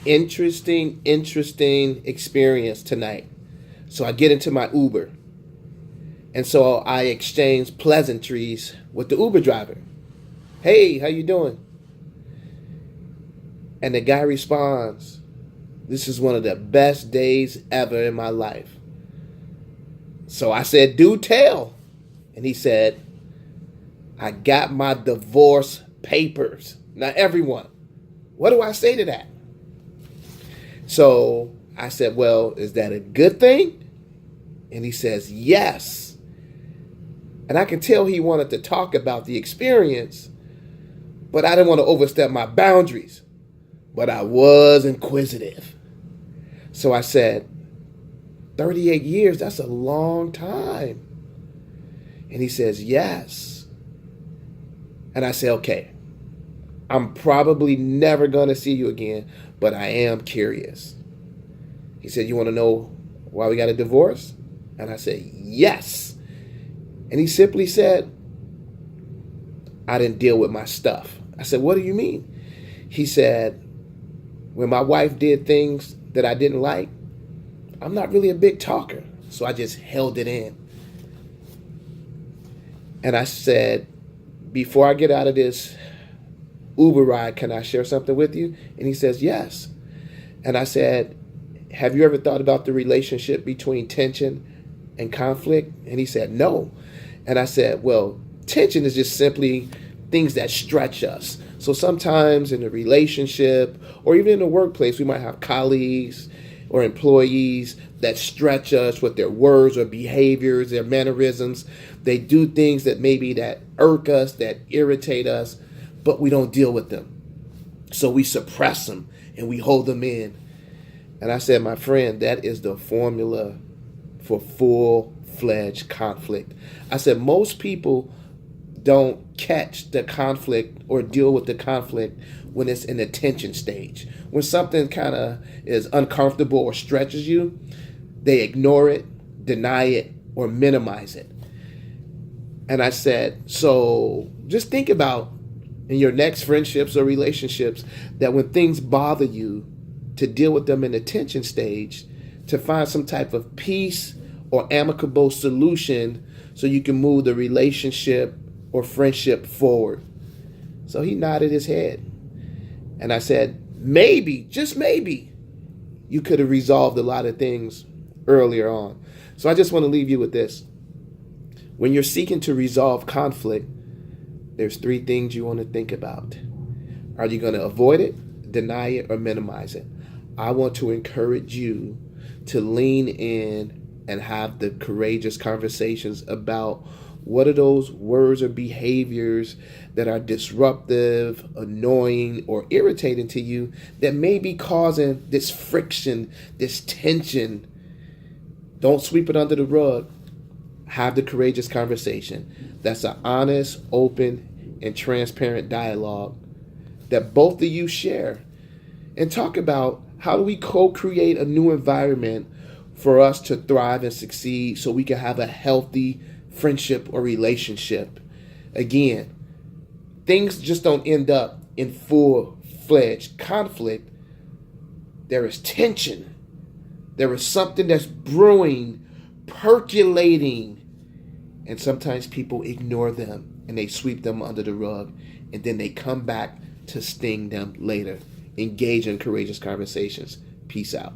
Interesting experience tonight. So I get into my Uber. And so I exchange pleasantries with the Uber driver. Hey, how you doing? And the guy responds, this is one of the best days ever in my life. So I said, do tell. And he said, I got my divorce papers. Now, everyone, what do I say to that? So I said, well, is that a good thing? And he says, yes. And I can tell he wanted to talk about the experience, but I didn't want to overstep my boundaries. But I was inquisitive. So I said, 38 years, that's a long time. And he says, yes. And I say, okay, I'm probably never going to see you again, but I am curious. He said, you want to know why we got a divorce? And I said, yes. And he simply said, I didn't deal with my stuff. I said, what do you mean? He said, when my wife did things that I didn't like, I'm not really a big talker. So I just held it in. And I said, before I get out of this Uber ride, can I share something with you? And he says, yes. And I said, have you ever thought about the relationship between tension and conflict? And he said, no. And I said, well, tension is just simply things that stretch us. So sometimes in a relationship or even in the workplace, we might have colleagues or employees that stretch us with their words or behaviors, their mannerisms. They do things that maybe that irk us, that irritate us, but we don't deal with them. So we suppress them and we hold them in. And I said, my friend, that is the formula for full-fledged conflict. I said, most people don't catch the conflict or deal with the conflict when it's in the tension stage. When something kind of is uncomfortable or stretches you, they ignore it, deny it, or minimize it. And I said, so just think about in your next friendships or relationships that when things bother you, to deal with them in the tension stage, to find some type of peace or amicable solution so you can move the relationship or friendship forward. So he nodded his head. And I said, maybe, just maybe, you could have resolved a lot of things earlier on. So I just want to leave you with this. When you're seeking to resolve conflict, there's three things you want to think about. Are you going to avoid it, deny it, or minimize it? I want to encourage you to lean in and have the courageous conversations about what are those words or behaviors that are disruptive, annoying, or irritating to you that may be causing this friction, this tension. Don't sweep it under the rug. Have the courageous conversation. That's an honest, open, and transparent dialogue that both of you share. And talk about how do we co-create a new environment for us to thrive and succeed so we can have a healthy friendship or relationship. Again, things just don't end up in full-fledged conflict. There is tension. There is something that's brewing, percolating, and sometimes people ignore them and they sweep them under the rug, and then they come back to sting them later. Engage in courageous conversations. Peace out.